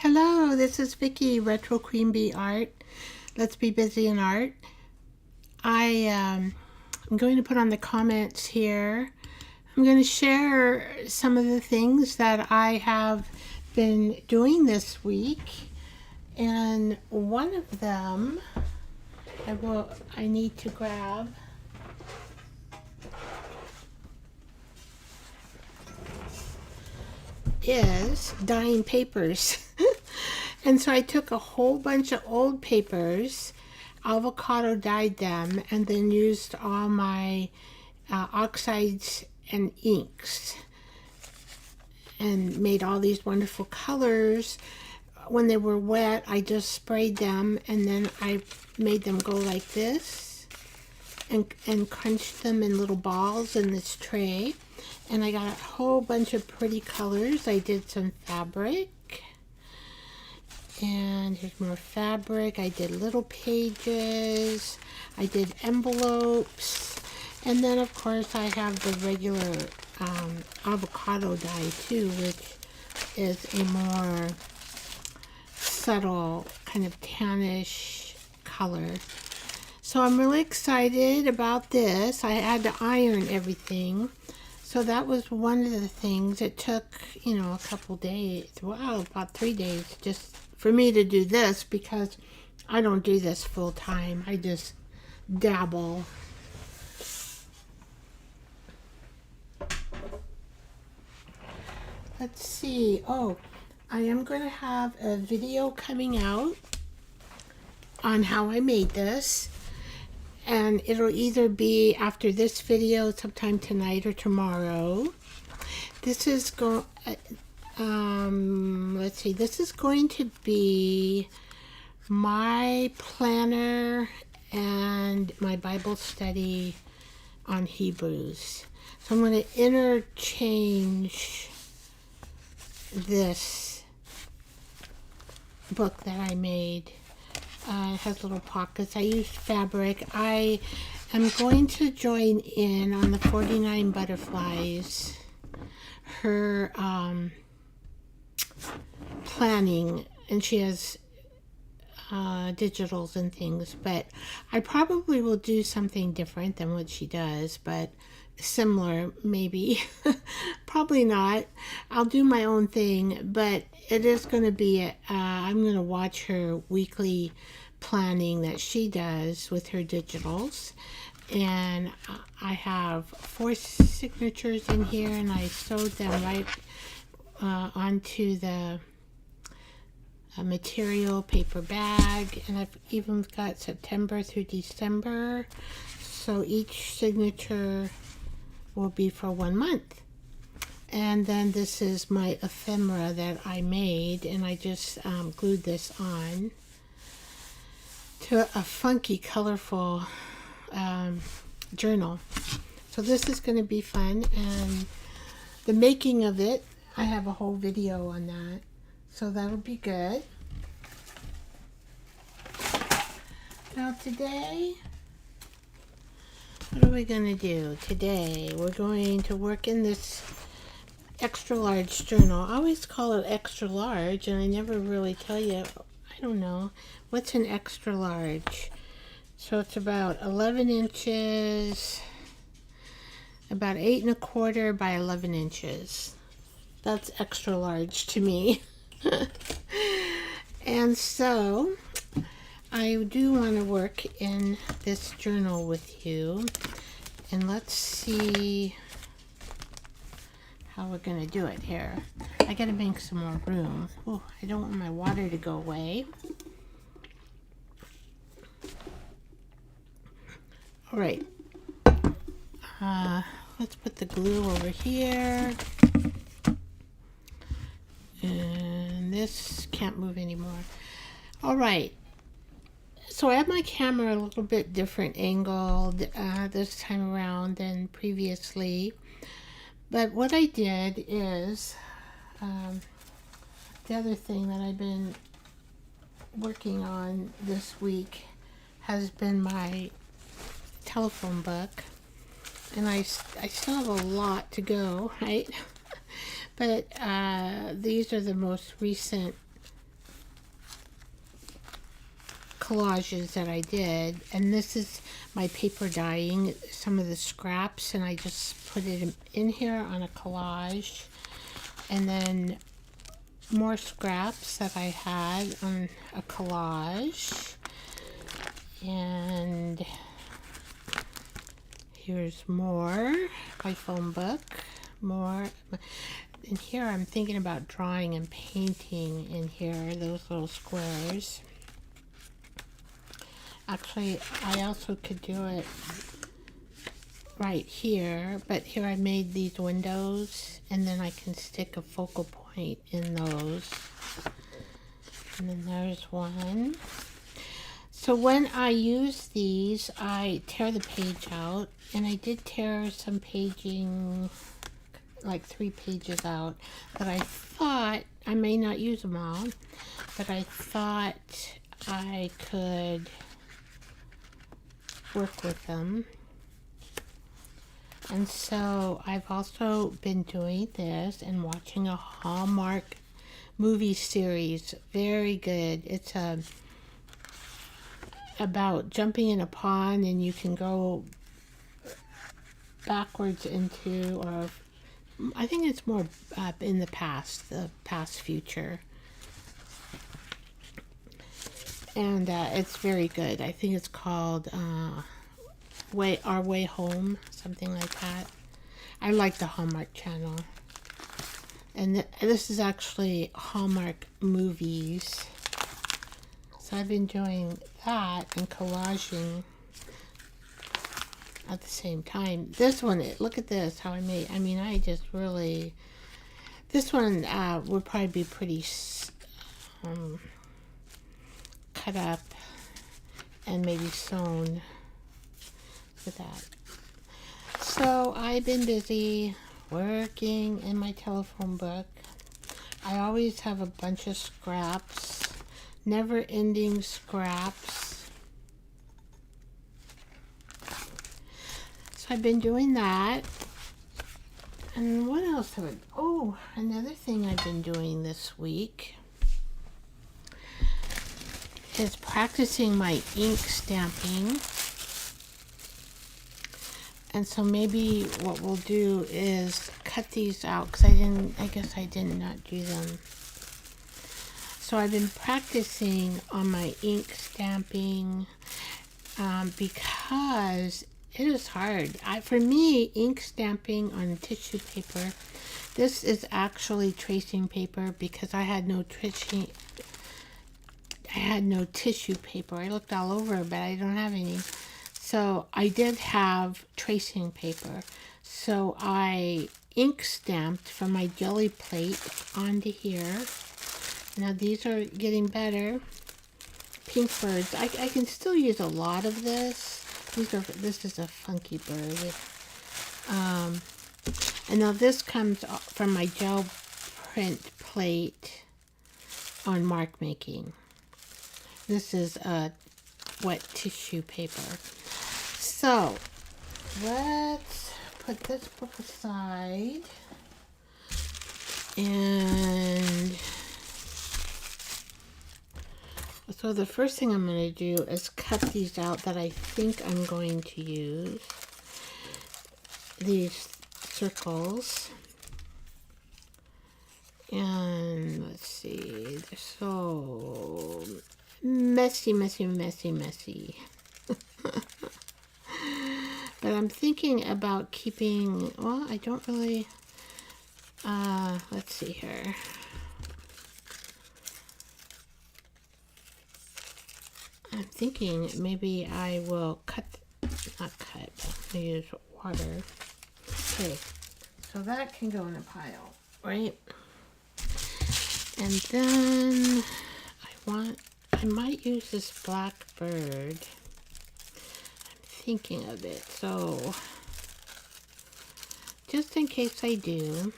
Hello, this is Vicky, Retro Queen Bee Art. Let's be busy in art. I'm going to put on the comments here. I'm going to share some of the things that I have been doing this week. And one of them I need to grab is dyeing papers. And so I took a whole bunch of old papers, avocado dyed them, and then used all my oxides and inks and made all these wonderful colors. When they were wet, I just sprayed them, and then I made them go like this and crunched them in little balls in this tray. And I got a whole bunch of pretty colors. I did some fabric. And here's more fabric. I did little pages. I did envelopes. And then, of course, I have the regular avocado dye, too, which is a more subtle kind of tannish color. So I'm really excited about this. I had to iron everything. So that was one of the things. It took, a couple days. Wow, about 3 days just for me to do this, because I don't do this full time. I just dabble. Let's see. Oh, I am going to have a video coming out on how I made this. And it'll either be after this video sometime tonight or tomorrow. This is let's see, this is going to be my planner and my Bible study on Hebrews. So I'm going to interchange this book that I made. It has little pockets. I used fabric. I am going to join in on the 49 Butterflies, her planning, and she has digitals and things, but I probably will do something different than what she does, but similar maybe. Probably not. I'll do my own thing, but it is going to be I'm going to watch her weekly planning that she does with her digitals, and I have 4 signatures in here, and I sewed them right onto the material paper bag, and I've even got September through December, so each signature will be for 1 month. And then this is my ephemera that I made, and I just glued this on to a funky, colorful journal. So this is going to be fun, and the making of it, I have a whole video on that, so that'll be good. Now today, what are we going to do? Today we're going to work in this extra large journal. I always call it extra large, and I never really tell you, I don't know, what's an extra large? So it's about 11 inches, about 8 1/4 by 11 inches. That's extra large to me. And so I do want to work in this journal with you, and let's see how we're going to do it here. I got to make some more room. Oh, I don't want my water to go away. All right. Let's put the glue over here. And this can't move anymore. All right. So I have my camera a little bit different angled this time around than previously. But what I did is, the other thing that I've been working on this week has been my telephone book. And I still have a lot to go, right? But these are the most recent collages that I did, and this is my paper dyeing, some of the scraps, and I just put it in here on a collage, and then more scraps that I had on a collage, and here's more, my phone book, more. In here I'm thinking about drawing and painting in here, those little squares. Actually, I also could do it right here, but here I made these windows, and then I can stick a focal point in those. And then there's one. So when I use these, I tear the page out, and I did tear some paging, like 3 pages out, but I thought, I may not use them all, but I thought I could work with them. And so I've also been doing this and watching a Hallmark movie series. Very good. It's about jumping in a pond, and you can go backwards into, or I think it's more in the past future. And it's very good. I think it's called Our Way Home, something like that. I like the Hallmark Channel. And this is actually Hallmark movies. So I've been doing that and collaging at the same time. This one, look at this, how I made. I mean, I just really, this one would probably be pretty cut up and maybe sewn for that. So I've been busy working in my telephone book. I always have a bunch of scraps, never-ending scraps. So I've been doing that. And what else have I, oh, another thing I've been doing this week is practicing my ink stamping. And so maybe what we'll do is cut these out, because I guess I did not do them. So I've been practicing on my ink stamping because it is hard. For me, ink stamping on tissue paper, this is actually tracing paper because I had no tissue paper. I looked all over, but I don't have any. So I did have tracing paper. So I ink stamped from my jelly plate onto here. Now these are getting better. Pink birds. I can still use a lot of this. This is a funky bird. And now this comes from my gel print plate on mark making. This is wet tissue paper. So let's put this book aside, and so the first thing I'm going to do is cut these out that I think I'm going to use. These circles. And let's see, they're so messy. But I'm thinking about keeping, well, I don't really, let's see here. I'm thinking maybe I will use water. Okay, so that can go in a pile, right? And then I might use this black bird. I'm thinking of it, so just in case I do,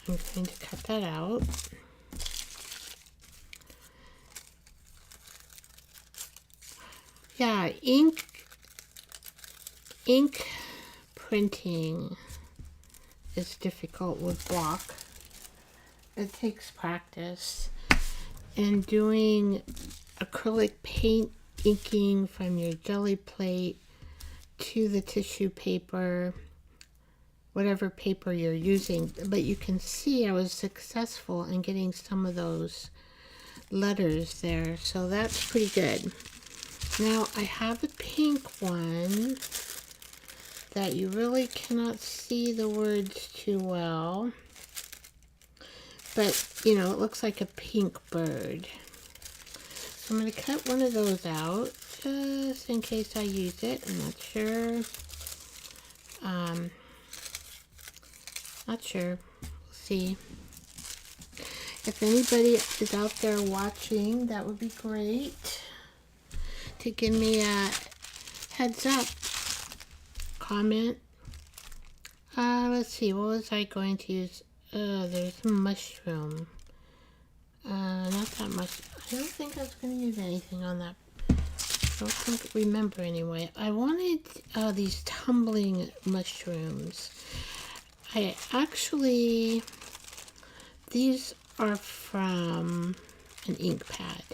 I'm going to cut that out. Yeah, ink printing is difficult with block. It takes practice. And doing acrylic paint inking from your jelly plate to the tissue paper, whatever paper you're using. But you can see I was successful in getting some of those letters there, so that's pretty good. Now I have a pink one that you really cannot see the words too well, but you know, it looks like a pink bird. So I'm going to cut one of those out just in case I use it. I'm not sure. Not sure. We'll see. If anybody is out there watching, that would be great to give me a heads up comment. Let's see, what was I going to use? There's a mushroom. Not that much. I don't think I was going to use anything on that. I don't remember anyway. I wanted these tumbling mushrooms. These are from an ink pad.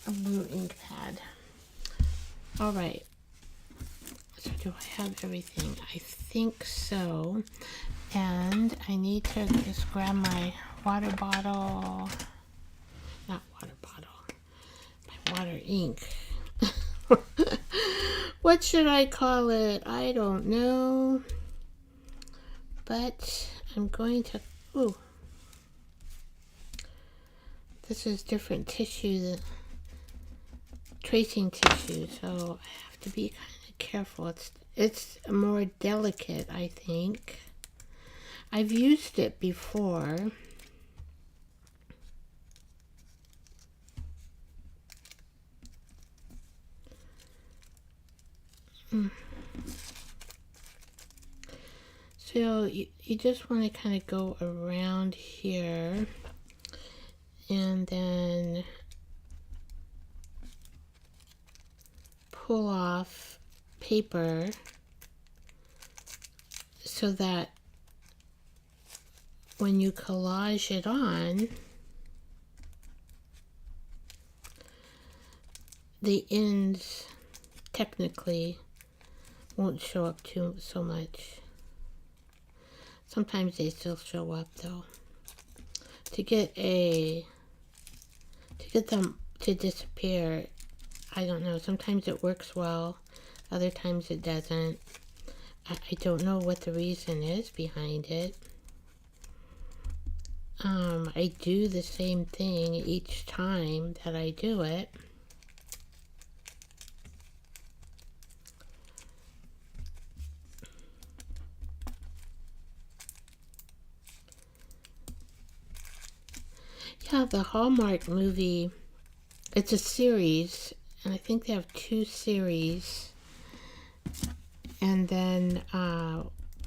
A blue ink pad. Alright. So do I have everything? I think so. And I need to just grab my water bottle. Not water bottle. My water ink. What should I call it? I don't know. But I'm going to... Ooh. This is different tissue. Tracing tissue. So I have to be kind of careful. It's more delicate, I think. I've used it before. So you just want to kind of go around here and then pull off paper so that when you collage it on, the ends technically won't show up so much. Sometimes they still show up though. To get them to disappear, I don't know. Sometimes it works well, other times it doesn't. I don't know what the reason is behind it. I do the same thing each time that I do it. Yeah, the Hallmark movie, it's a series, and I think they have 2 series. And then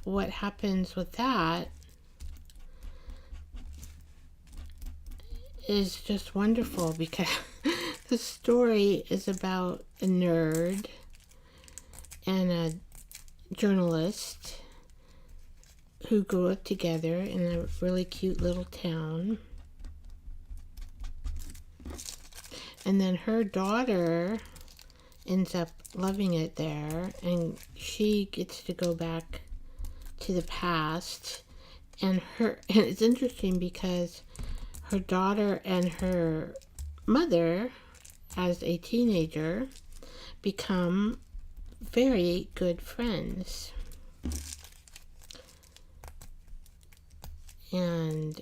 what happens with that is just wonderful because the story is about a nerd and a journalist who grew up together in a really cute little town. And then her daughter ends up loving it there, and she gets to go back to the past. And it's interesting because her daughter and her mother, as a teenager, become very good friends. And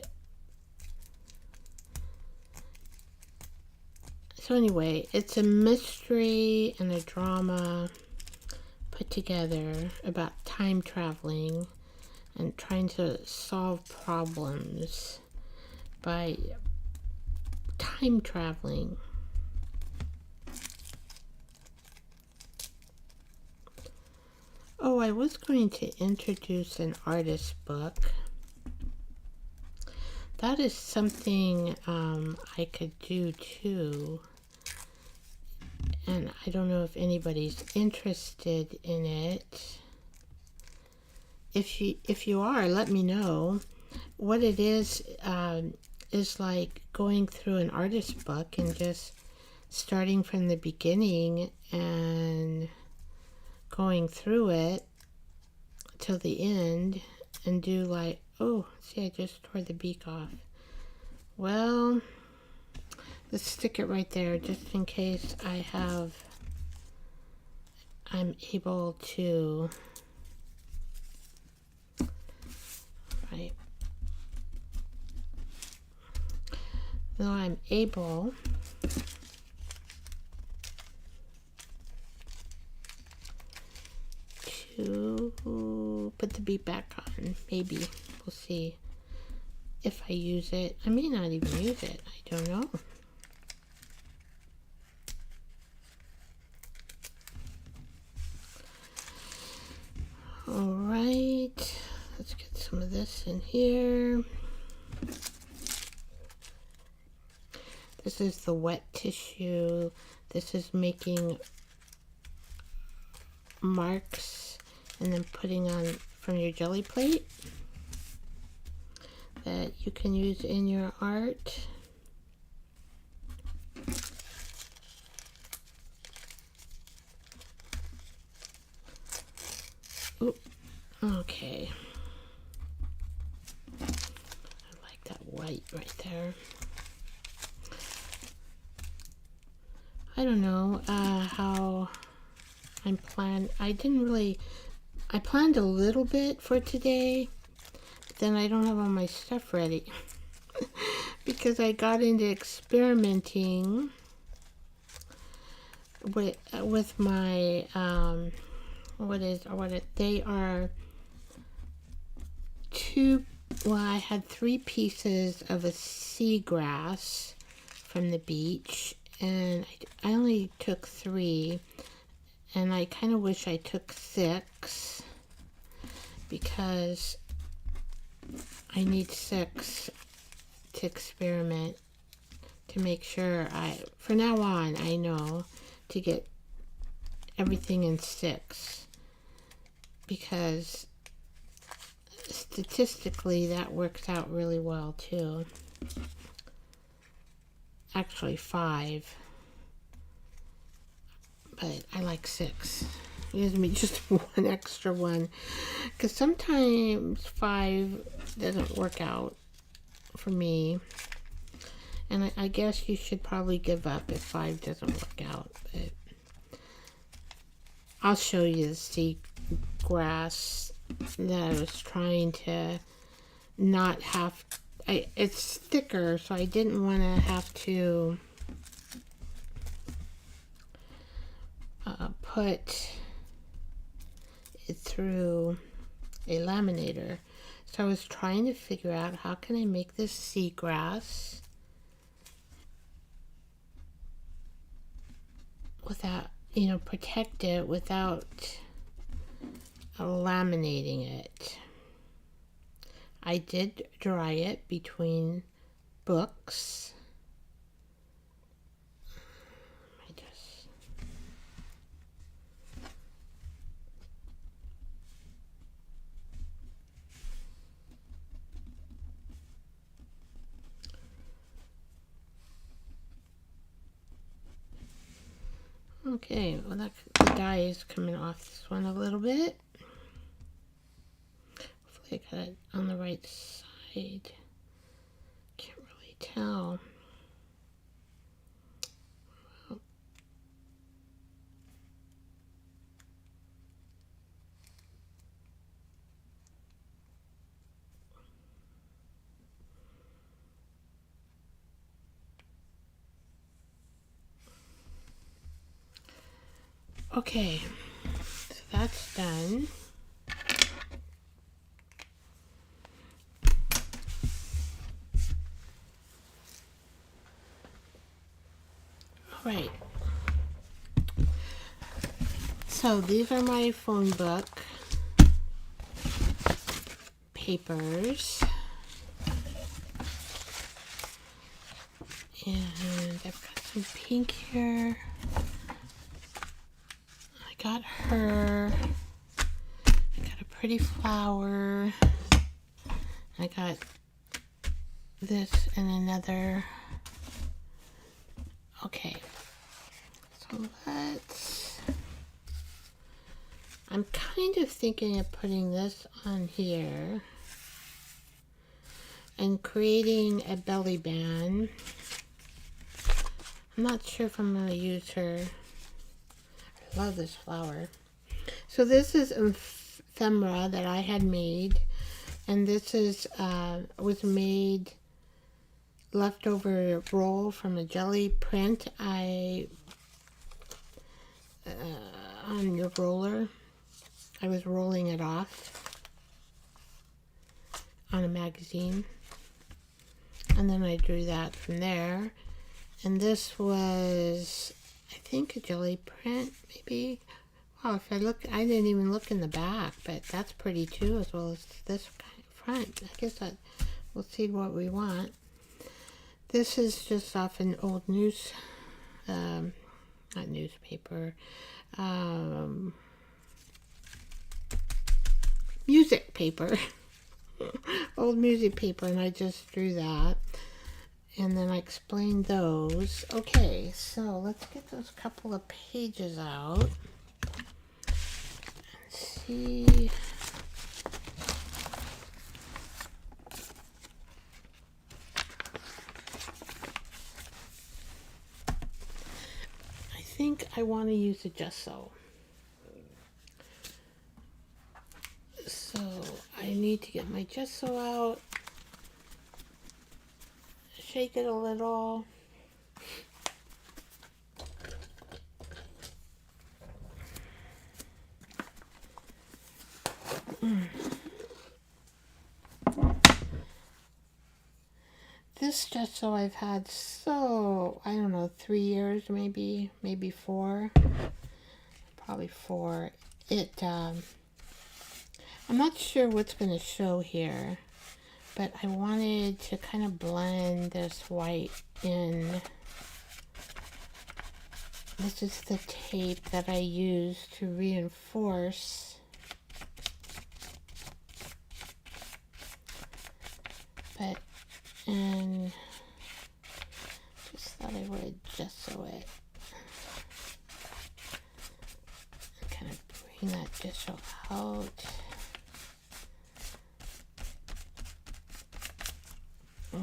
so anyway, it's a mystery and a drama put together about time traveling and trying to solve problems by time traveling. Oh, I was going to introduce an artist book. That is something I could do too. And I don't know if anybody's interested in it. If you are, let me know what it is. is like going through an artist book and just starting from the beginning and going through it till the end and do like, oh, see, I just tore the beak off. Well, let's stick it right there just in case I'm able to, right, though I'm able to put the bead back on. Maybe. We'll see if I use it. I may not even use it. I don't know. Alright. Let's get some of this in here. This is the wet tissue. This is making marks and then putting on from your jelly plate that you can use in your art. Ooh, okay. I like that white right there. I don't know how I'm planned. I planned a little bit for today, but then I don't have all my stuff ready because I got into experimenting with my they are two. Well, I had 3 pieces of a seagrass from the beach, and I only took 3, and I kind of wish I took 6 because I need 6 to experiment to make sure from now on, I know to get everything in 6 because statistically that works out really well too. Actually 5, but I like 6. Gives me just one extra one because sometimes 5 doesn't work out for me, and I guess you should probably give up if 5 doesn't work out, but I'll show you the seagrass that I was trying to not have. It's thicker, so I didn't want to have to put it through a laminator. So I was trying to figure out how can I make this seagrass without, protect it without laminating it. I did dry it between books. Okay, well the dye is coming off this one a little bit. Hopefully I got it on the right side. Can't really tell. Well, okay, so that's done. All right. So these are my phone book papers. And I've got some pink here. I got her. I got a pretty flower. I got this in another. Okay, so I'm kind of thinking of putting this on here and creating a belly band. I'm not sure if I'm going to use her. I love this flower. So this is ephemera that I had made, and this is was made leftover roll from a jelly print I on the roller. I was rolling it off on a magazine, and then I drew that from there. And this was, I think, a jelly print, maybe. Wow, if I look, I didn't even look in the back, but that's pretty too, as well as this kind of front. I guess we'll see what we want. This is just off an old not newspaper, music paper, old music paper, and I just drew that. And then I explained those. Okay, so let's get those couple of pages out and see. I think I want to use a gesso. So I need to get my gesso out, shake it a little. This gesso I've had, so I don't know, 3 years, maybe 4, probably 4. I'm not sure what's going to show here, but I wanted to kind of blend this white in. This is the tape that I use to reinforce. And just thought I would gesso it. Kind of bring that gesso out. I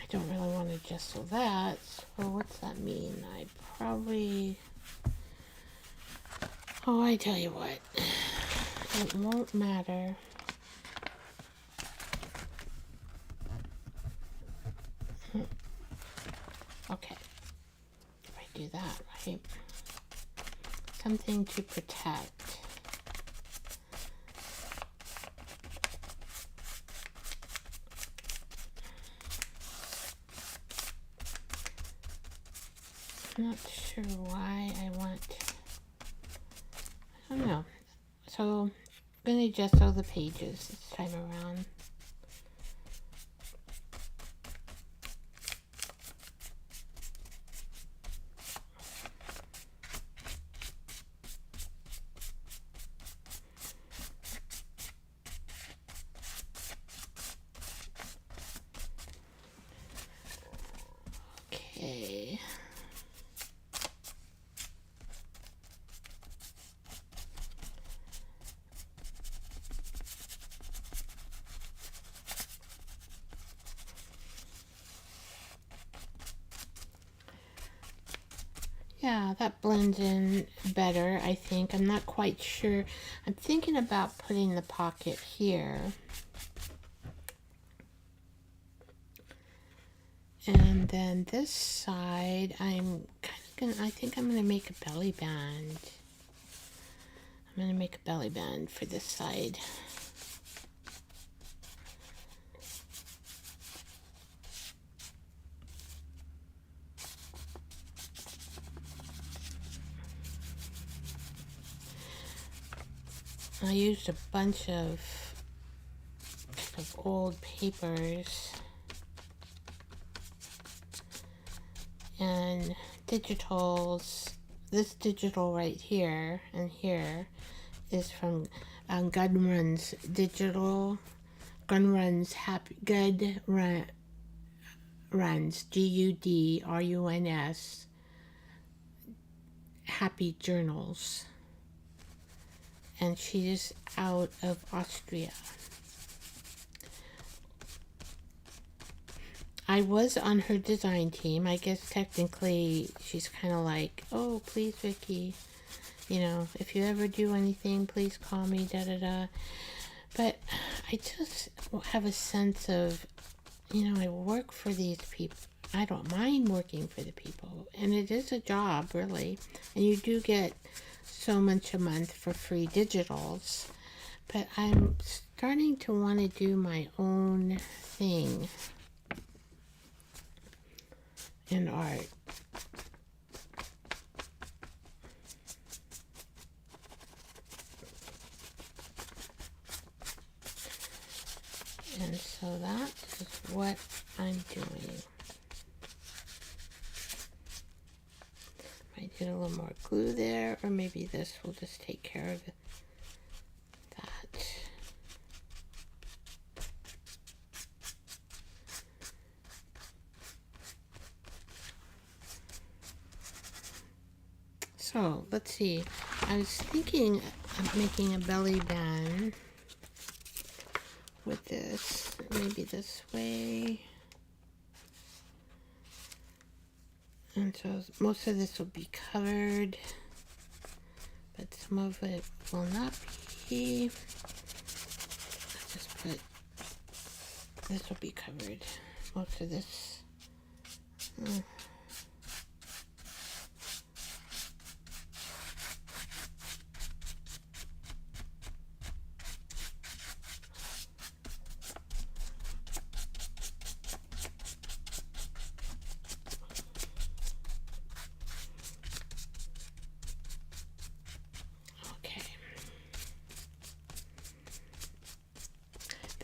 don't really want to gesso that, so what's that mean? I probably... Oh, I tell you what, it won't matter. Okay, if I do that, right? Something to protect. I'm not sure why I don't know. So I'm going to gesso the pages this time around. Okay. Yeah, that blends in better, I think. I'm not quite sure. I'm thinking about putting the pocket here. And then this side, I think I'm gonna make a belly band. I'm gonna make a belly band for this side. I used a bunch of old papers and digitals. This digital right here and here is from Gudrun's digital Gun Runs Happy Good Run, Runs GUDRUNS Happy Journals, and she is out of Austria. I was on her design team. I guess technically she's kind of like, oh, please, Vicky, you know, if you ever do anything, please call me, da da da. But I just have a sense of, you know, I work for these people. I don't mind working for the people, and it is a job, really. And you do get so much a month for free digitals. But I'm starting to want to do my own thing in art. And so that is what I'm doing. Might get a little more glue there, or maybe this will just take care of that. So let's see. I was thinking of making a belly band with this, maybe this way. And so most of this will be covered, but some of it will not be. Let's just put, this will be covered. Most of this.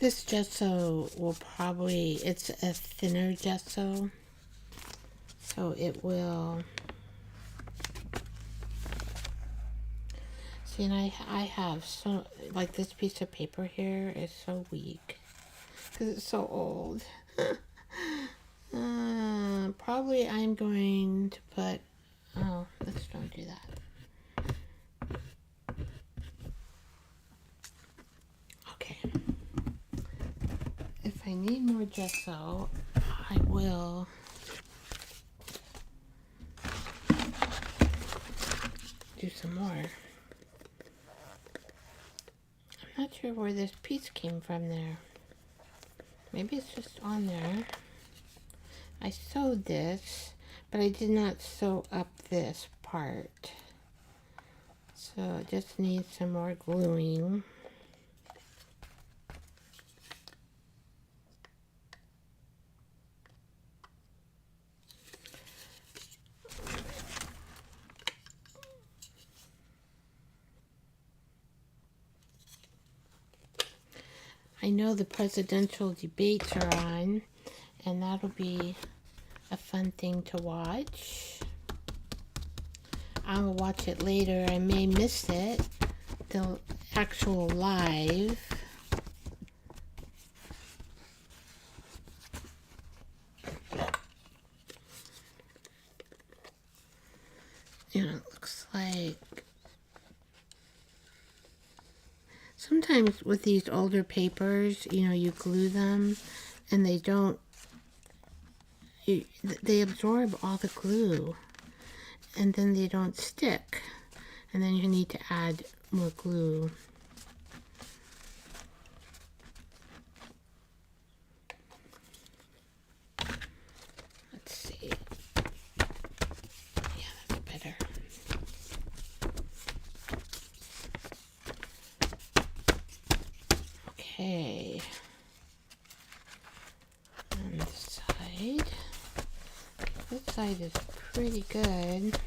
This gesso will probably, it's a thinner gesso, so it will, see, and I have so, like this piece of paper here is so weak, because it's so old. Probably I'm going to put, oh, let's don't do that. Okay. If I need more gesso, I will do some more. I'm not sure where this piece came from there. Maybe it's just on there. I sewed this, but I did not sew up this part. So it just needs some more gluing. I know the presidential debates are on, and that'll be a fun thing to watch. I'll watch it later. I may miss it, the actual live. You know, it looks like sometimes with these older papers, you know, you glue them and they don't, they absorb all the glue and then they don't stick. And then you need to add more glue. Let's see. Yeah, that's better. Okay. And this side. This side is pretty good.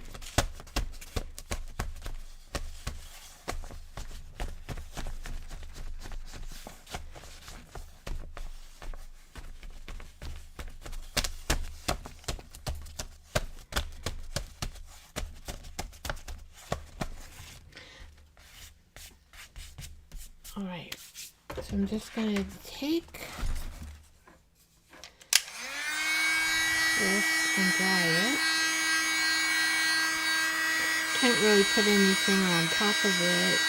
All right. So I'm just going to take this and dry it. Can't really put anything on top of it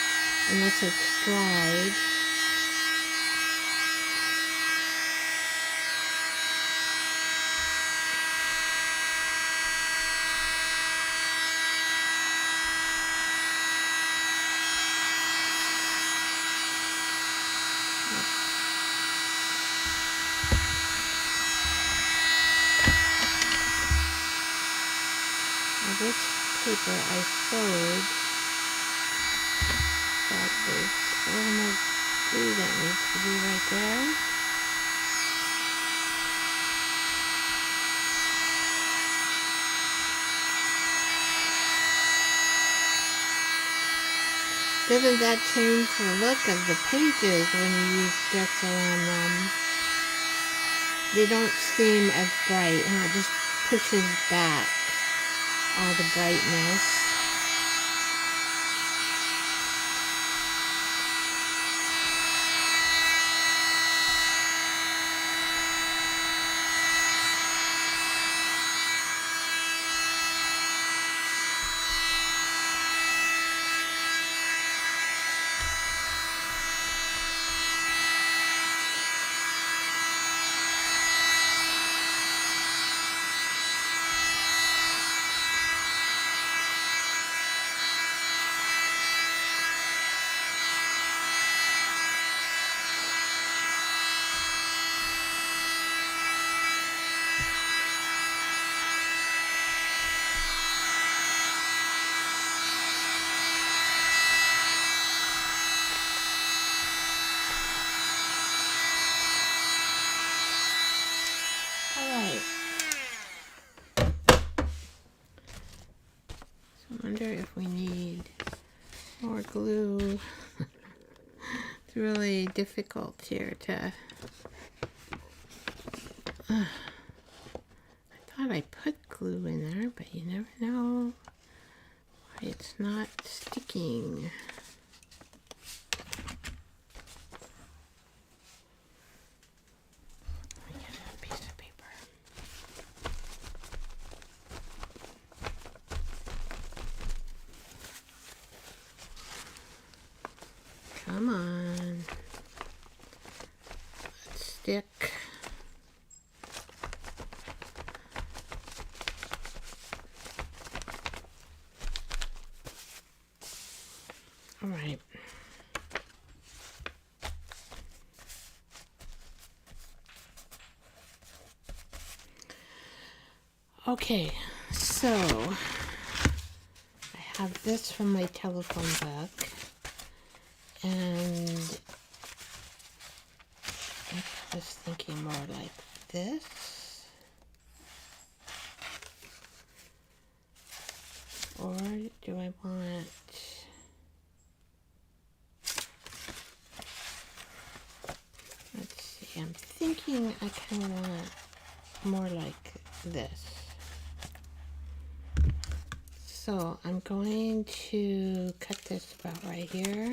unless it's dried. Now this paper I sewed, that is a little more glue that needs to be right there. Doesn't that change the look of the pages when you use gesso on them? They don't seem as bright, and it just pushes back all the brightness. I wonder if we need more glue. It's really difficult here to... I thought I put glue in there, but you never know why it's not sticking. Let me get a piece of paper. Come on. Let's stick. All right. Okay, so I have this from my telephone book, and I was thinking more like this, or do I want... Let's see, I'm thinking I kind of want more like this. So I'm going to cut this about right here.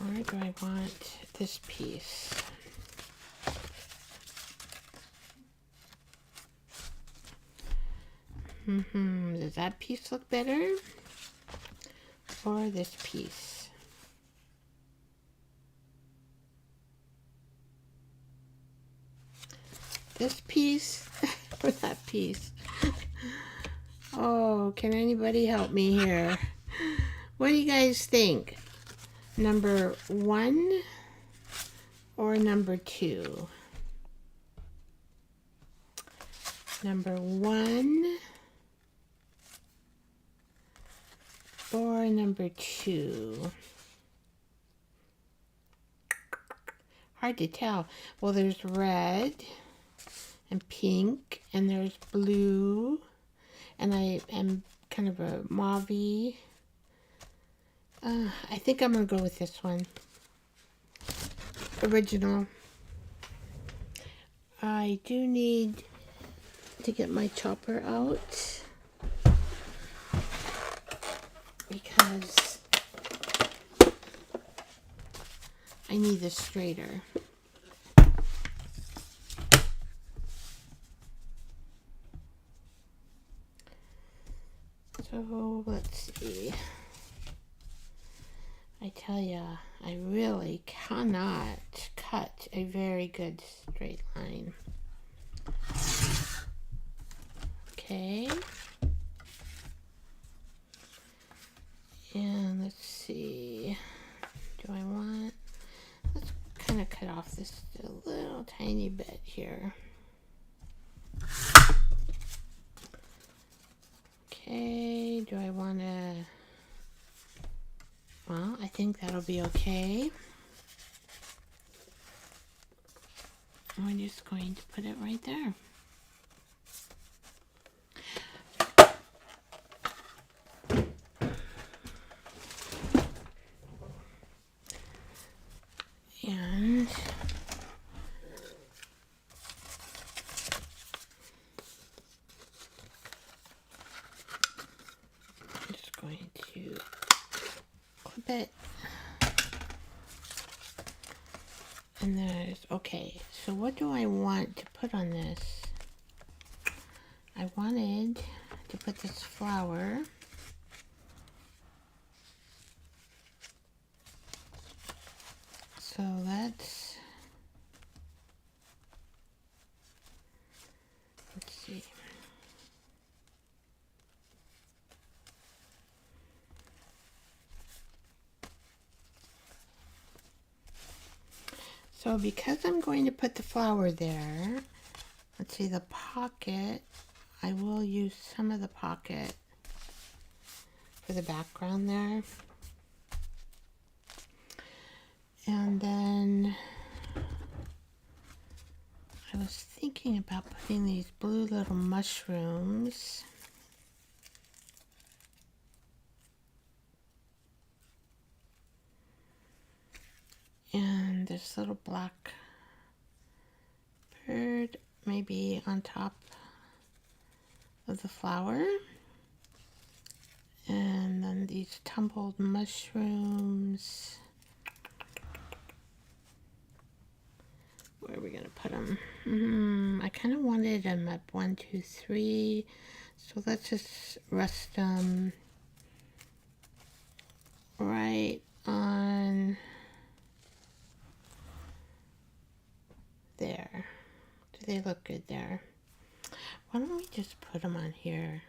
Or do I want this piece? Does that piece look better? Or this piece? This piece or that piece? Oh, can anybody help me here? What do you guys think? Number 1 or number 2? Number 1 or number 2? Hard to tell. Well, there's red and pink, and there's blue, and I am kind of a mauve-y. I think I'm going to go with this one. Original. I do need to get my chopper out because I need a straighter. So let's see. I tell ya, I really cannot cut a very good straight line. Okay. And let's see. Do I want... Let's kind of cut off this a little tiny bit here. Okay, do I want to... Well, I think that'll be okay. I'm just going to put it right there. And I'm just going to clip it. And there's, okay, so what do I want to put on this? I wanted to put this flower. So let's see. So because I'm going to put the flower there, let's see, the pocket, I will use some of the pocket for the background there. And then I was thinking about putting these blue little mushrooms. And this little black bird maybe on top of the flower. And then these tumbled mushrooms. Where are we gonna put them? I kind of wanted them up 1, 2, 3. So let's just rest them right on there. Do they look good there? Why don't we just put them on here?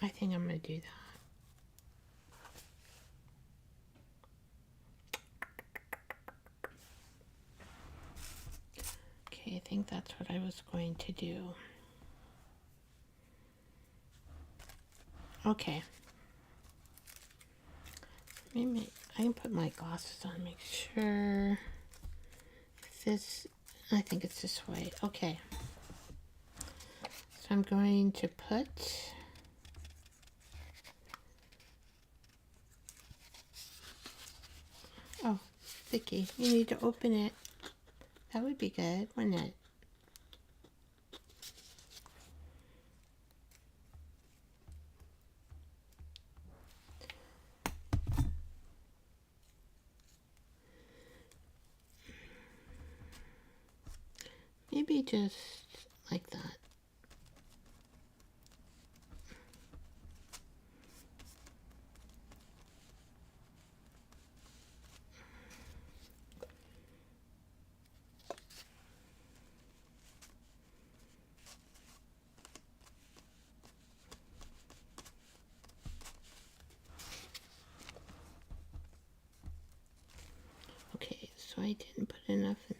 I think I'm gonna do that. Okay, I think that's what I was going to do. Okay. Maybe I can put my glasses on, make sure. This, I think it's this way. Okay. So I'm going to put oh, sticky. You need to open it. That would be good, wouldn't it? Maybe just like that. Okay, so I didn't put enough in.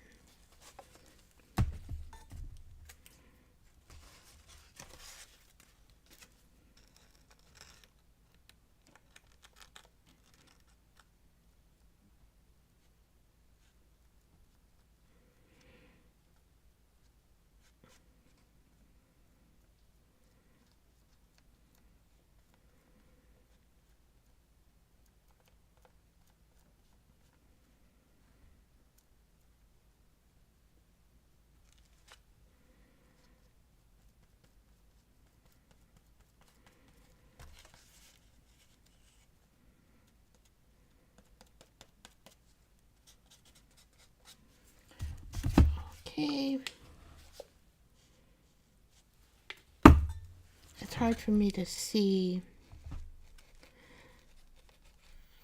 Okay. It's hard for me to see,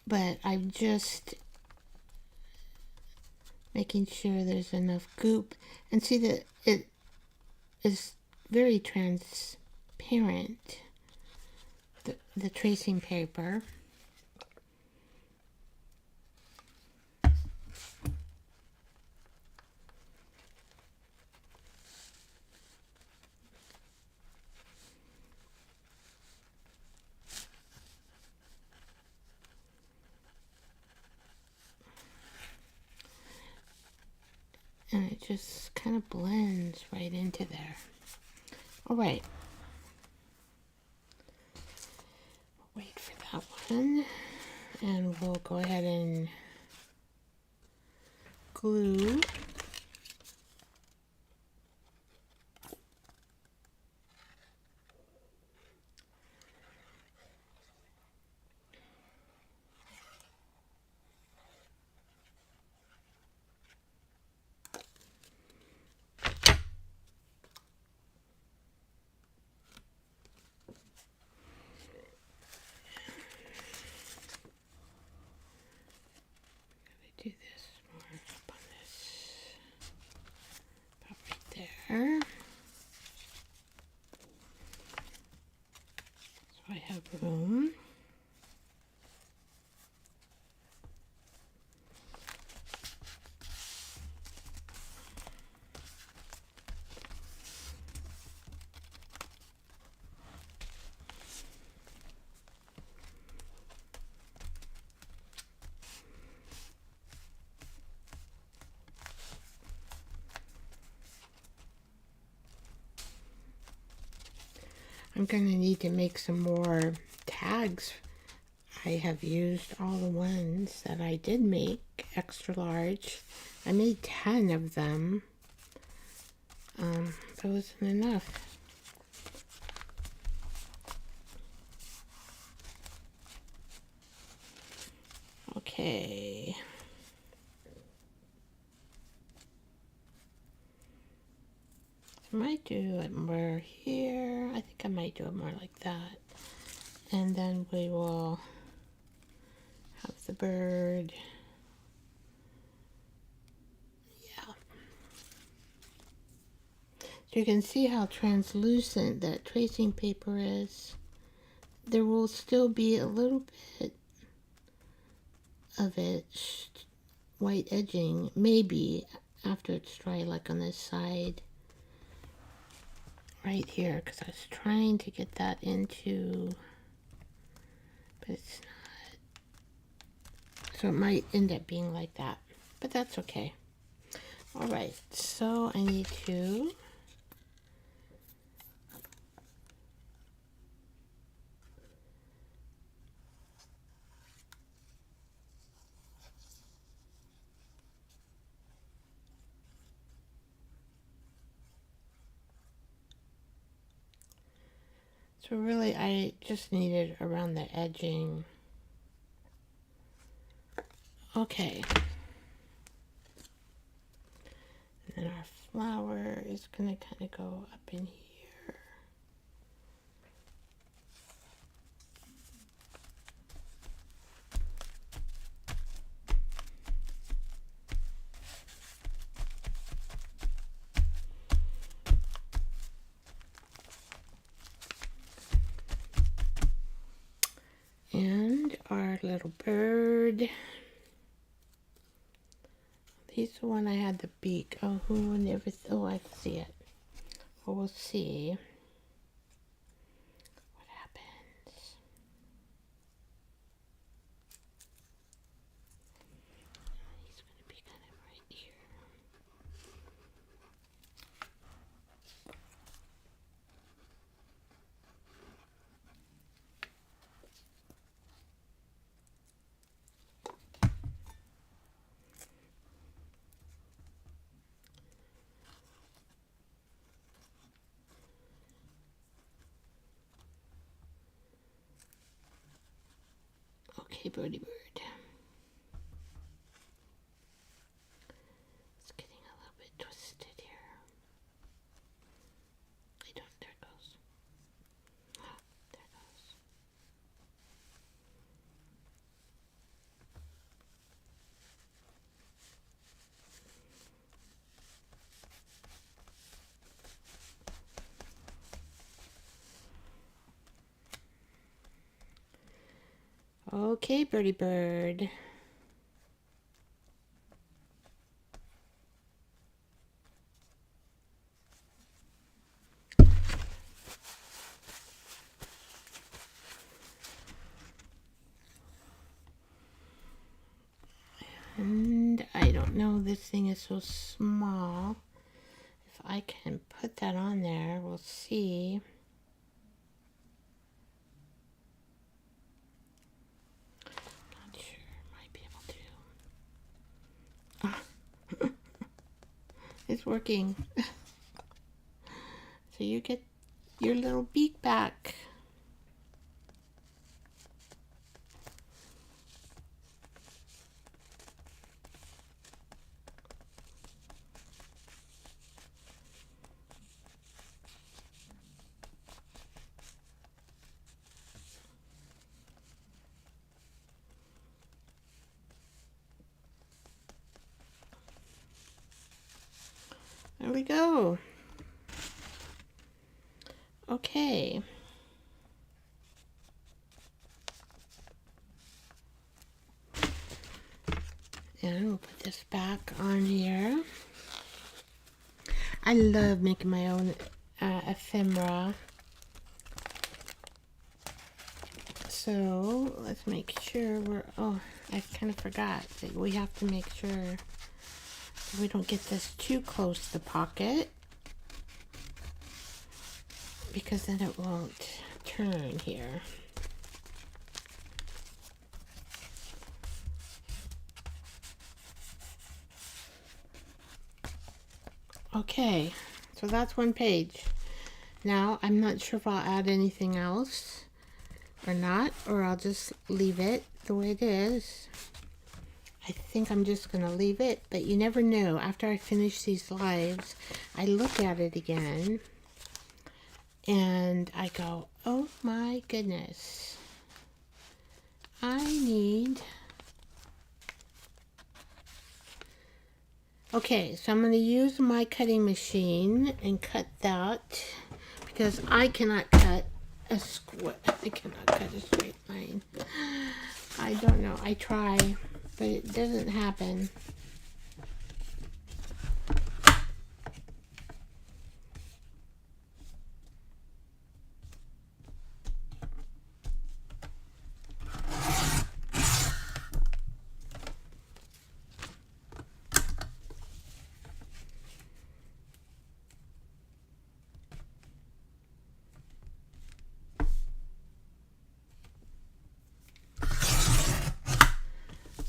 but I'm just making sure there's enough goop. And see that it is very transparent, the tracing paper. And it just kind of blends right into there. All right. Wait for that one. And we'll go ahead and glue. Do this more up on this, about right there. So I have room. I'm going to need to make some more tags. I have used all the ones that I did make extra large. I made 10 of them. That wasn't enough. Okay. I might do it more here. I think I might do it more like that. And then we will have the bird. Yeah. So you can see how translucent that tracing paper is. There will still be a little bit of it white edging, maybe after it's dry, like on this side. Right here, because I was trying to get that into, but it's not. So it might end up being like that, but that's okay. All right, so I need to so really I just need it around the edging. Okay. And then our flower is going to kind of go up in here. And our little bird. He's the one I had the beak. Oh, who never? Oh, I see it. Well, we'll see what happens. He's going to be kind of right here. Okay, birdie bird. It's getting a little bit twisted here. Okay, birdie bird. And I don't know, this thing is so small. If I can put that on there, we'll see. Not sure, might be able to. It's working. So you get your little beak back. There we go. Okay. And we'll put this back on here. I love making my own ephemera. So let's make sure I kind of forgot that we have to make sure we don't get this too close to the pocket, because then it won't turn here. Okay, so that's one page. Now I'm not sure if I'll add anything else or not, or I'll just leave it the way it is. I think I'm just gonna leave it, but you never know. After I finish these lives, I look at it again and I go, oh my goodness, I need... Okay, so I'm going to use my cutting machine and cut that, because I cannot cut a square. I cannot cut a straight line. I don't know. I try, but it doesn't happen.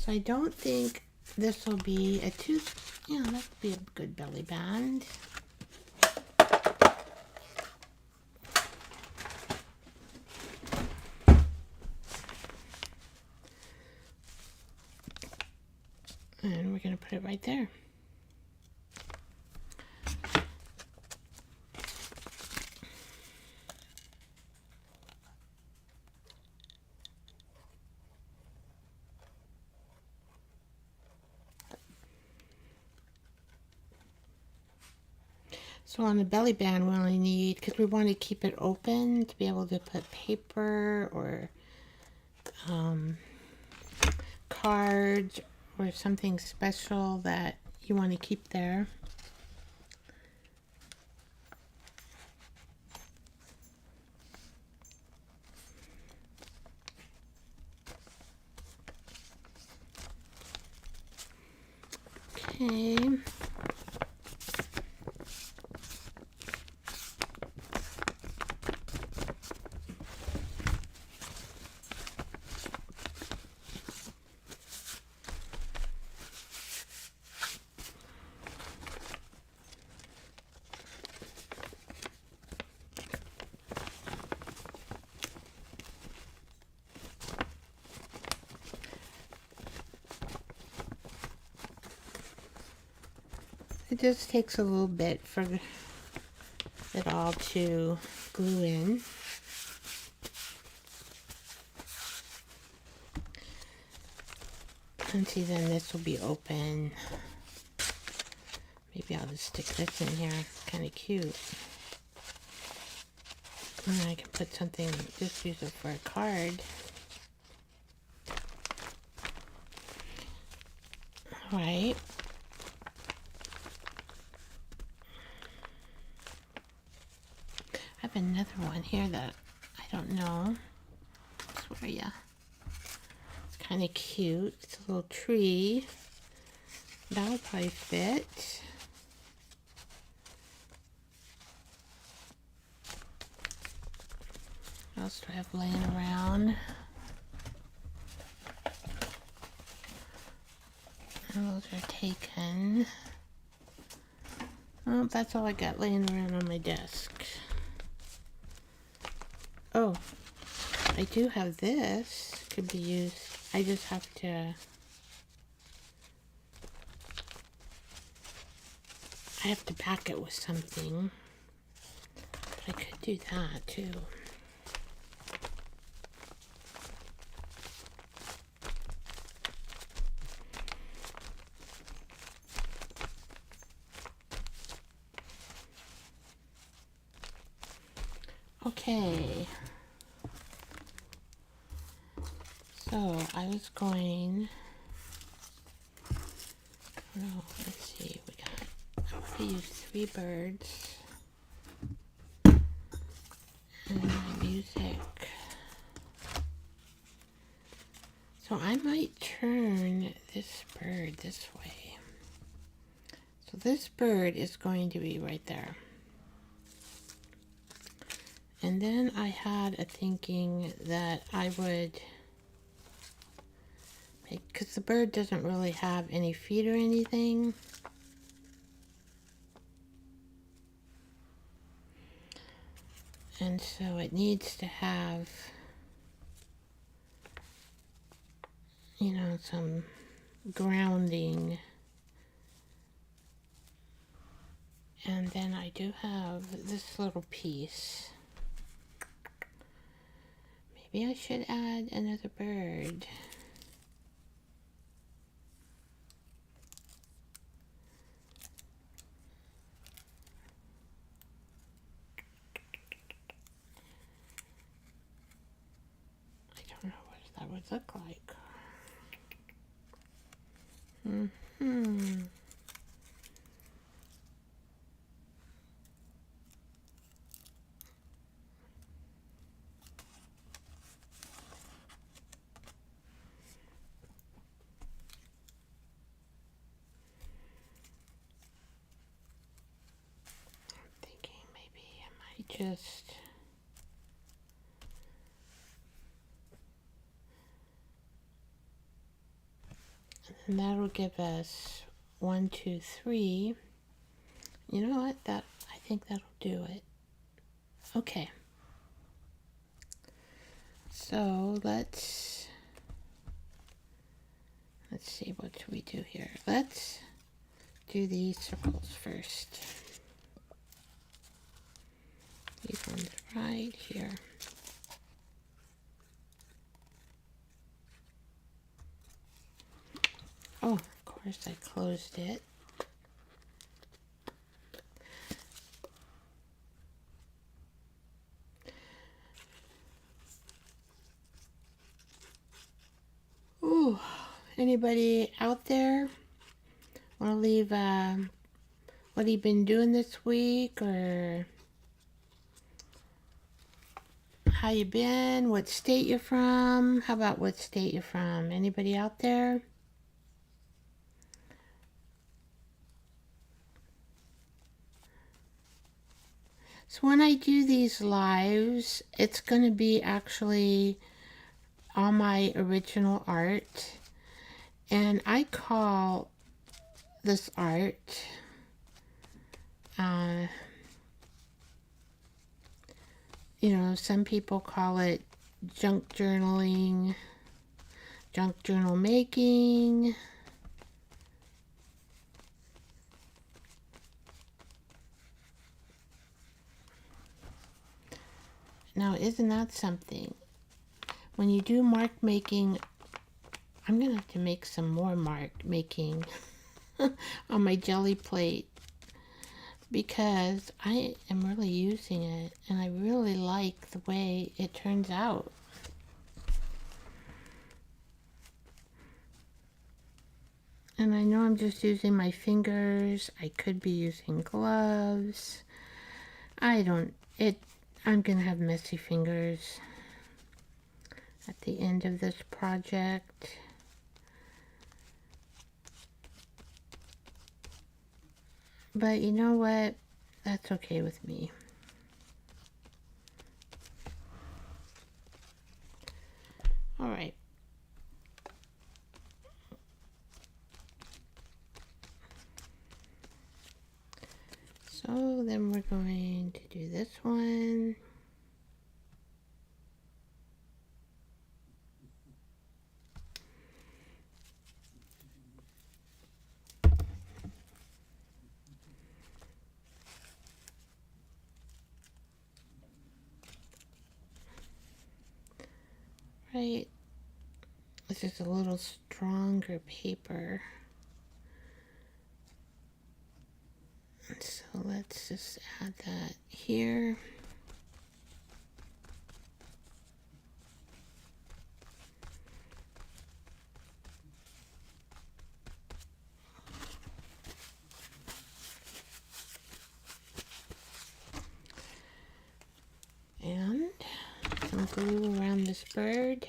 So I don't think this will be a too, that would be a good belly band. And we're going to put it right there. So on the belly band we only need, because we want to keep it open to be able to put paper or cards or something special that you want to keep there. Okay. It just takes a little bit for it all to glue in. And see, then this will be open. Maybe I'll just stick this in here. Kind of cute. And I can put something, just use it for a card. right. I have another one here that I don't know. I swear, yeah. It's kind of cute. It's a little tree. That'll probably fit. What else do I have laying around? And those are taken. Oh, that's all I got laying around on my desk. Oh, I do have this. Could be used. I just have to... I have to back it with something. But I could do that too. Okay. So I was going... Oh, let's see. I want to use 3 birds. And music. So I might turn this bird this way. So this bird is going to be right there. And then I had a thinking that I would make, because the bird doesn't really have any feet or anything. And so it needs to have, you know, some grounding. And then I do have this little piece. Maybe I should add another bird. I don't know what that would look like. Thinking maybe I might just... And that'll give us 1, 2, 3. You know what? I think that'll do it. Okay. So let's see, what should we do here? Let's do these circles first. These ones right here. Oh, of course I closed it. Ooh, anybody out there want to leave what you've been doing this week, or how you been, what state you're from? How about what state you're from? Anybody out there? So when I do these lives, it's going to be actually all my original art. And I call this art, you know, some people call it junk journaling, junk journal making. Now, isn't that something? When you do mark making, I'm going to have to make some more mark making on my jelly plate, because I am really using it and I really like the way it turns out. And I know I'm just using my fingers. I could be using gloves. I'm gonna have messy fingers at the end of this project. But you know what? That's okay with me. All right. So then we're going to do this one. Right. This is a little stronger paper. So let's just add that here. And some glue around this bird.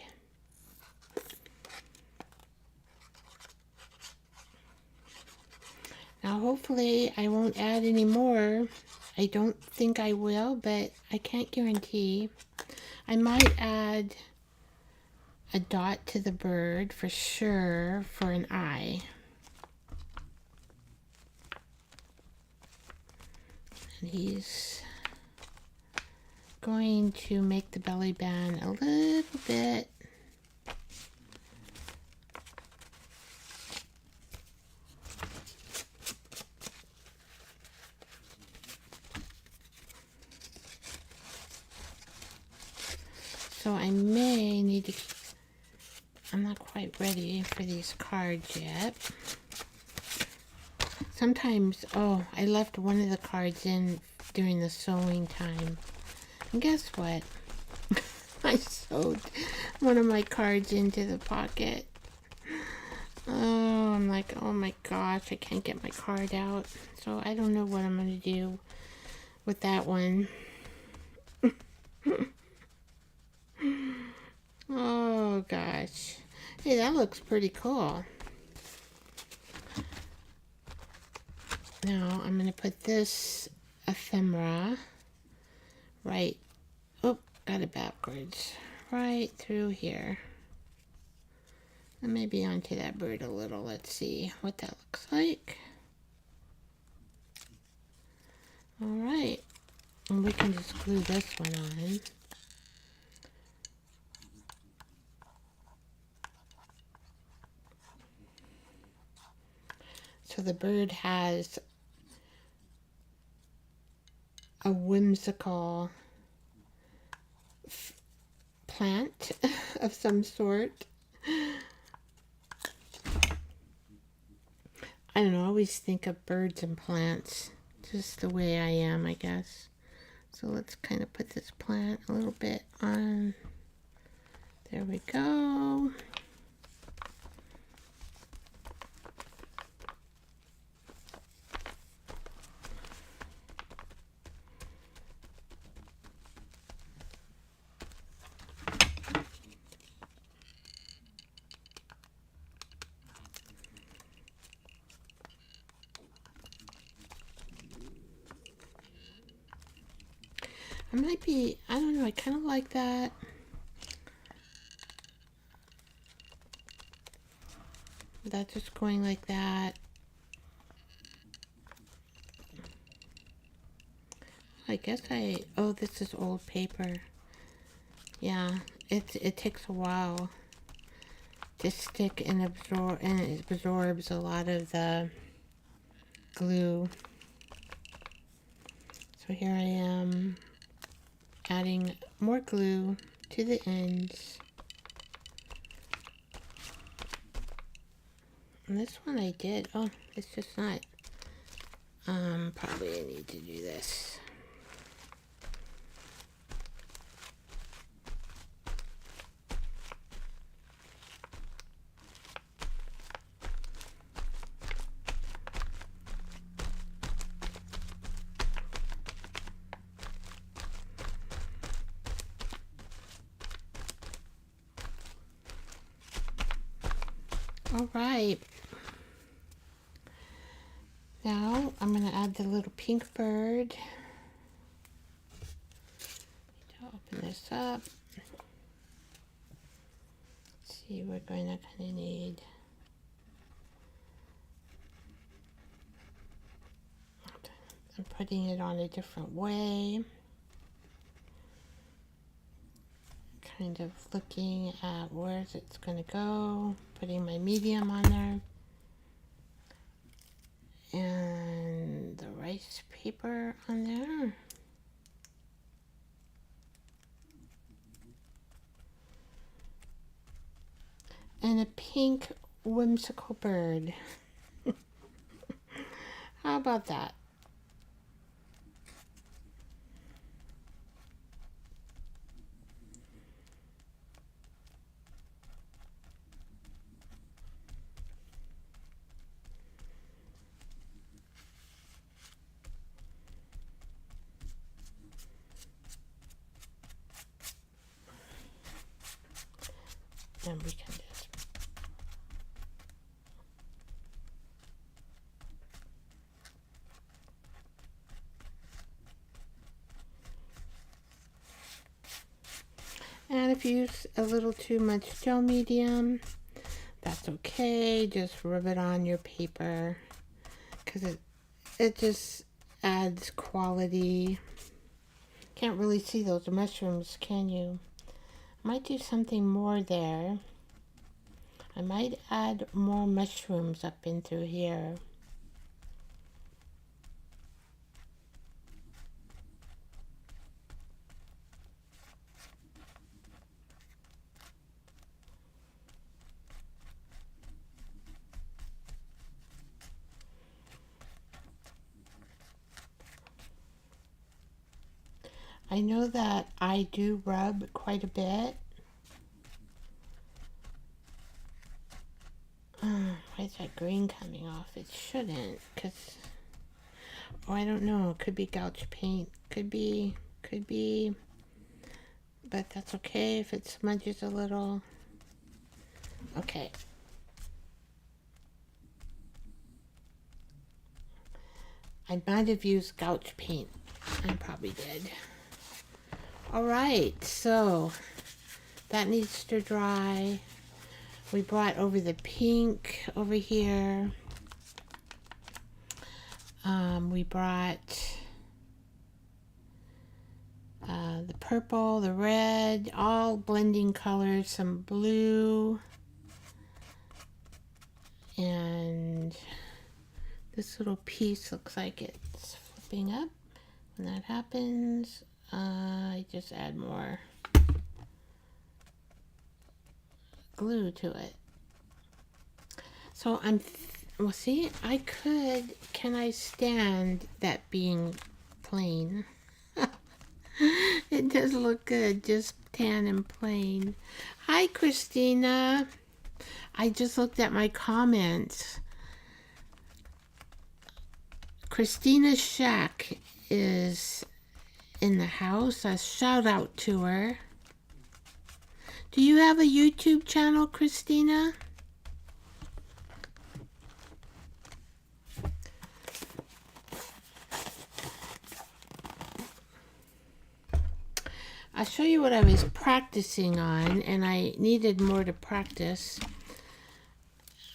Now hopefully I won't add any more. I don't think I will, but I can't guarantee. I might add a dot to the bird for sure for an eye. And he's going to make the belly band a little bit so I may need to, I'm not quite ready for these cards yet. Sometimes, oh, I left one of the cards in during the sewing time. And guess what? I sewed one of my cards into the pocket. Oh, I'm like, oh my gosh, I can't get my card out. So I don't know what I'm going to do with that one. Oh gosh. Hey, that looks pretty cool. Now I'm going to put this ephemera right, oh, got it backwards, right through here. And maybe onto that bird a little. Let's see what that looks like. All right, and we can just glue this one on. So the bird has a whimsical plant of some sort. I don't know, I always think of birds and plants, just the way I am, I guess. So let's kind of put this plant a little bit on. There we go. I might be, I don't know, I kind of like that. That just going like that. I guess oh, this is old paper. Yeah, it takes a while to stick and absorb, and it absorbs a lot of the glue. So here I am adding more glue to the ends. And this one I did, oh, it's just not, probably I need to do this. All right. Now I'm going to add the little pink bird. Open this up. Let's see, we're going to kind of need I'm putting it on a different way. Kind of looking at where it's going to go. Putting my medium on there. And the rice paper on there. And a pink whimsical bird. How about that? And we can just and if you use a little too much gel medium, that's okay. Just rub it on your paper because it just adds quality. Can't really see those mushrooms, can you? Might do something more there. I might add more mushrooms up in through here. I know that I do rub quite a bit. Why is that green coming off? It shouldn't, because, oh, I don't know. It could be gouache paint. Could be, but that's okay if it smudges a little. Okay. I might have used gouache paint. I probably did. All right, so that needs to dry. We brought over the pink over here. We brought the purple, the red, all blending colors, some blue, and this little piece looks like it's flipping up. When that happens, I just add more glue to it. So well, see, can I stand that being plain? It does look good, just tan and plain. Hi, Christina. I just looked at my comments. Christina Shack is in the house. A shout out to her. Do you have a YouTube channel, Christina? I'll show you what I was practicing on, and I needed more to practice.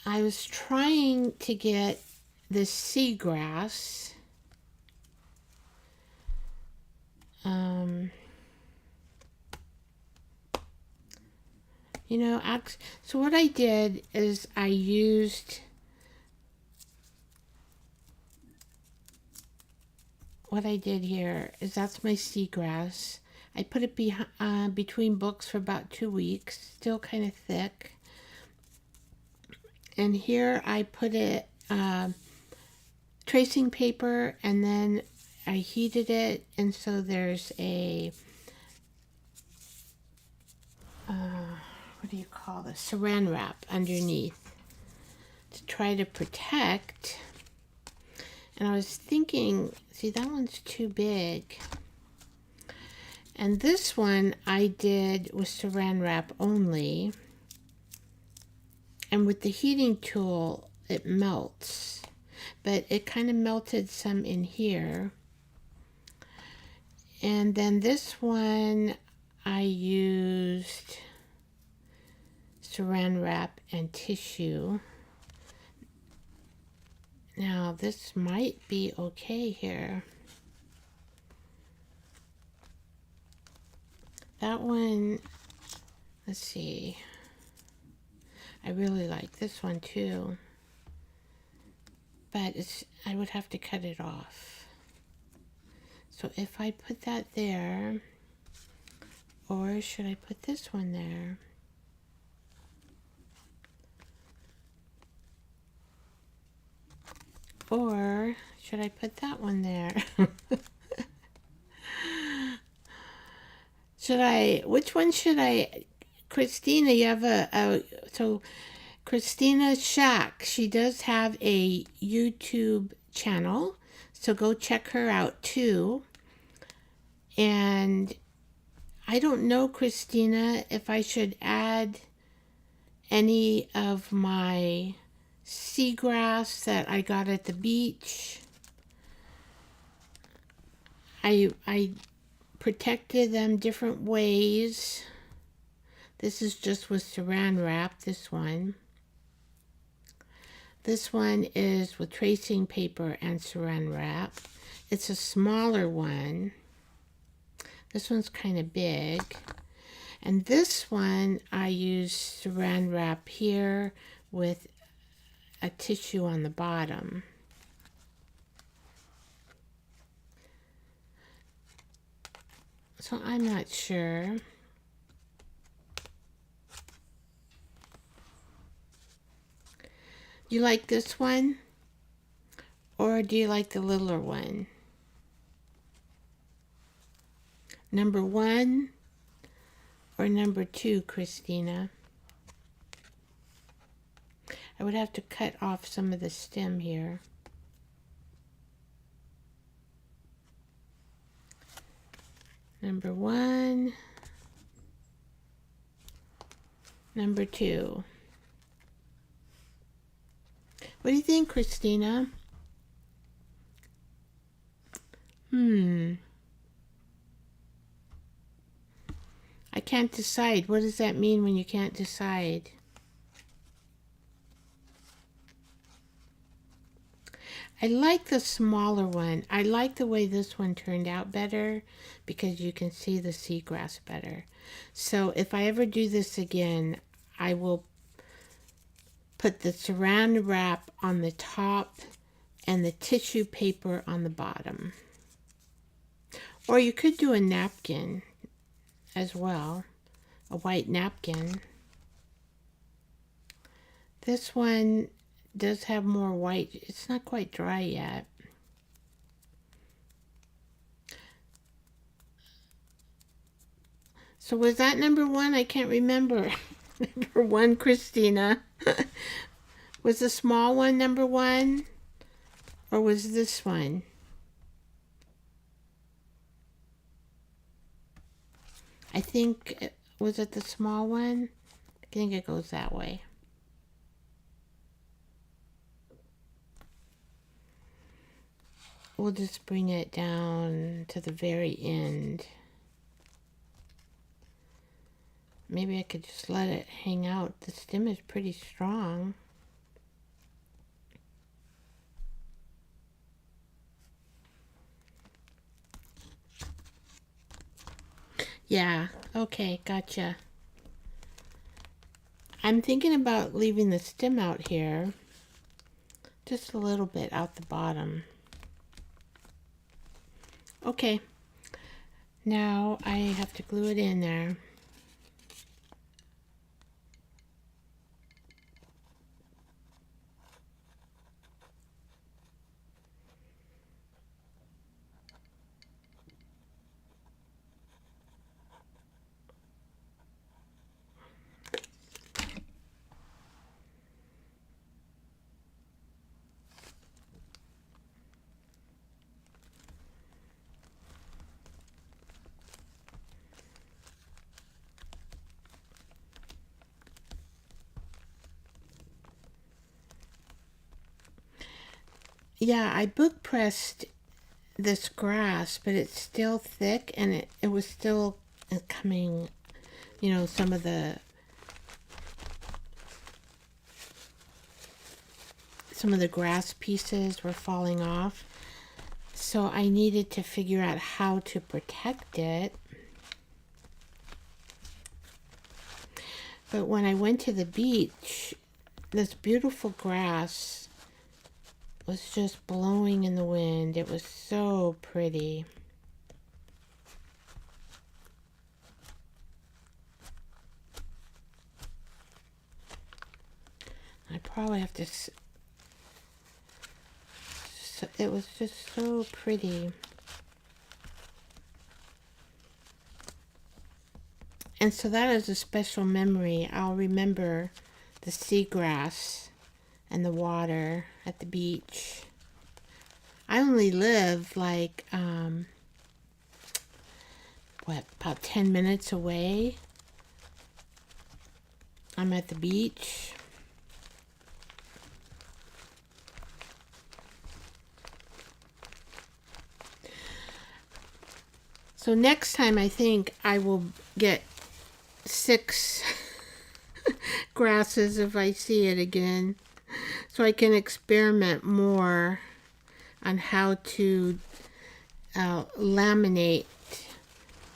I was trying to get the seagrass. You know, so what I did is I used what I did here is that's my seagrass. I put it between books for about 2 weeks, still kind of thick. And here I put it tracing paper, and then I heated it, and so there's a what do you call this? Saran wrap underneath to try to protect. And I was thinking, see, that one's too big. And this one I did with saran wrap only. And with the heating tool, it melts. But it kind of melted some in here. And then this one, I used Saran wrap and tissue. Now this might be okay here. That one, let's see. I really like this one too. But I would have to cut it off. So if I put that there, or should I put this one there? Or should I put that one there? Which one should I, Christina, you have so Christina Shack, she does have a YouTube channel, so go check her out too. And I don't know, Christina, if I should add any of my seagrass that I got at the beach. I protected them different ways. This is just with Saran wrap, this one. This one is with tracing paper and Saran wrap. It's a smaller one. This one's kind of big. And this one, I use Saran wrap here with a tissue on the bottom. So I'm not sure. You like this one? Or do you like the littler one? Number 1 or number 2, Christina? I would have to cut off some of the stem here. Number 1, number 2. What do you think, Christina? I can't decide. What does that mean when you can't decide? I like the smaller one. I like the way this one turned out better because you can see the seagrass better. So if I ever do this again, I will put the Saran wrap on the top and the tissue paper on the bottom. Or you could do a napkin as well, a white napkin. This one does have more white. It's not quite dry yet. So was that number 1? I can't remember. Number 1, Christina. Was the small one number 1? Or was this one? I think, was it the small one? I think it goes that way. We'll just bring it down to the very end. Maybe I could just let it hang out. The stem is pretty strong. Yeah, okay, gotcha. I'm thinking about leaving the stem out here. Just a little bit out the bottom. Okay. Now I have to glue it in there. Yeah, I book pressed this grass, but it's still thick, and it was still coming, some of the grass pieces were falling off. So I needed to figure out how to protect it. But when I went to the beach, this beautiful grass was just blowing in the wind. It was so pretty. I probably have to... It was just so pretty. And so that is a special memory. I'll remember the seagrass and the water at the beach. I only live like, about 10 minutes away. I'm at the beach. So next time I think I will get 6 grasses if I see it again, so I can experiment more on how to laminate,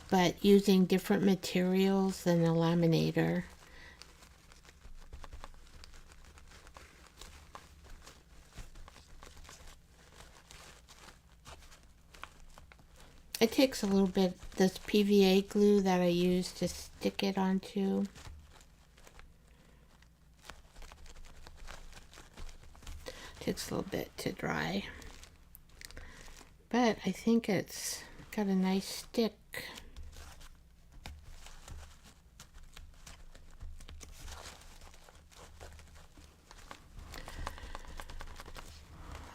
but using different materials than a laminator. It takes a little bit, this PVA glue that I use to stick it onto. Takes a little bit to dry. But I think it's got a nice stick.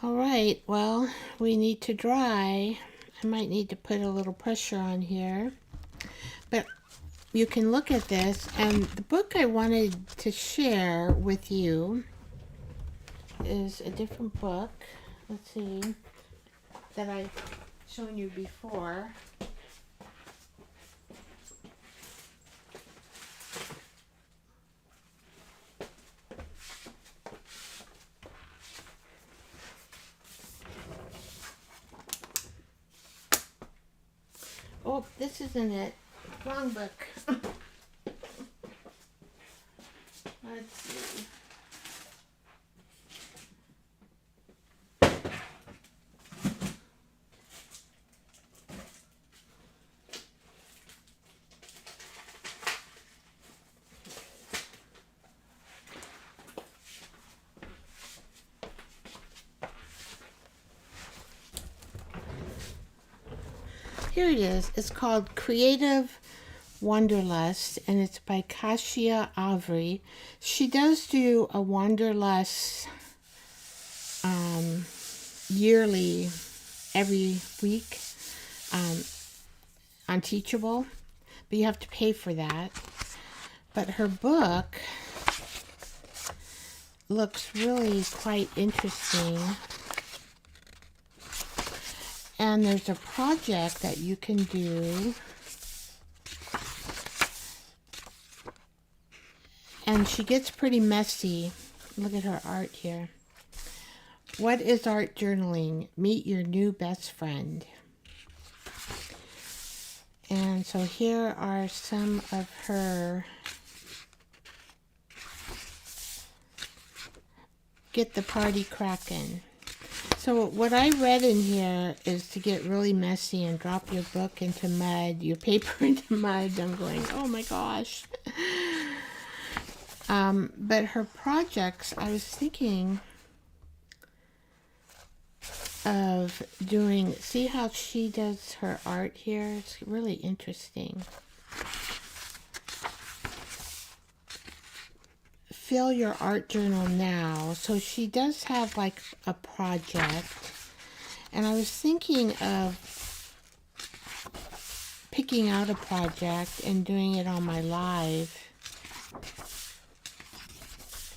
All right, well, we need to dry. I might need to put a little pressure on here. But you can look at this, and the book I wanted to share with you is a different book. Let's see, that I've shown you before. Oh, this isn't it. Wrong book. Let's see. Here it is. It's called Creative Wanderlust, and it's by Kasia Avery. She does do a Wanderlust yearly, every week, on Teachable, but you have to pay for that. But her book looks really quite interesting. And there's a project that you can do. And she gets pretty messy. Look at her art here. What is art journaling? Meet your new best friend. And so here are some of her Get the Party Crackin'. So what I read in here is to get really messy and drop your book into mud, your paper into mud. I'm going, oh my gosh. But her projects, I was thinking of doing, see how she does her art here? It's really interesting. Fill your art journal now. So she does have like a project, and I was thinking of picking out a project and doing it on my live,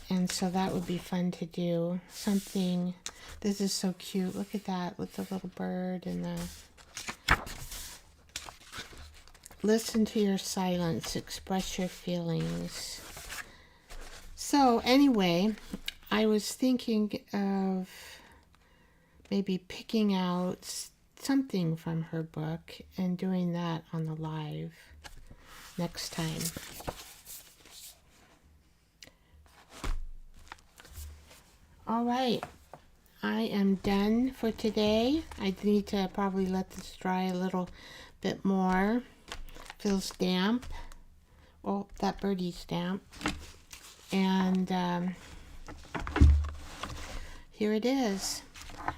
and so that would be fun to do. Something This is so cute. Look at that with the little bird and the... Listen to your silence. Express your feelings. So anyway, I was thinking of maybe picking out something from her book and doing that on the live next time. All right, I am done for today. I need to probably let this dry a little bit more. Feels damp. Oh, that birdie's damp. And here it is.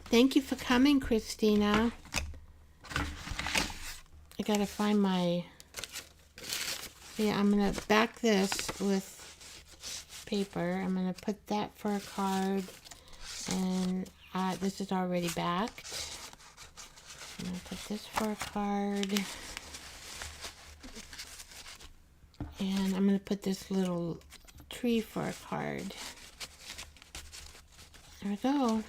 Thank you for coming, Christina. I gotta find my... Yeah, I'm gonna back this with paper. I'm gonna put that for a card. And this is already backed. I'm gonna put this for a card. And I'm gonna put this little tree for a card. There we go.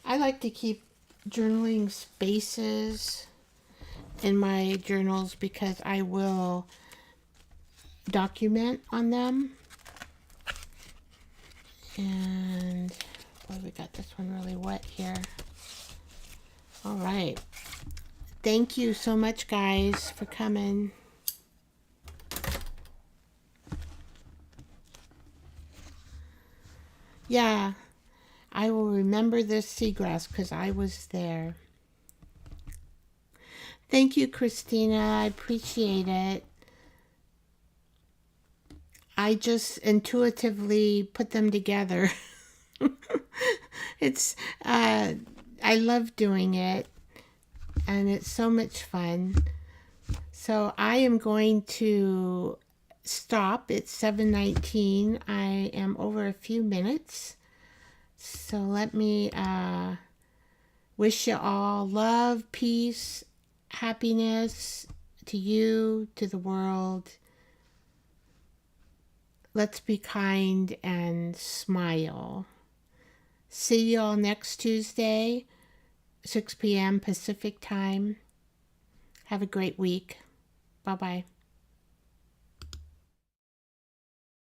I like to keep journaling spaces in my journals because I will document on them. And boy, we got this one really wet here. All right. Thank you so much, guys, for coming. Yeah, I will remember this seagrass because I was there. Thank you, Christina. I appreciate it. I just intuitively put them together. It's, I love doing it, and it's so much fun. So I am going to stop. It's 7:19. I am over a few minutes. So let me wish you all love, peace, happiness to you, to the world. Let's be kind and smile. See you all next Tuesday, 6 p.m. Pacific time. Have a great week. Bye-bye.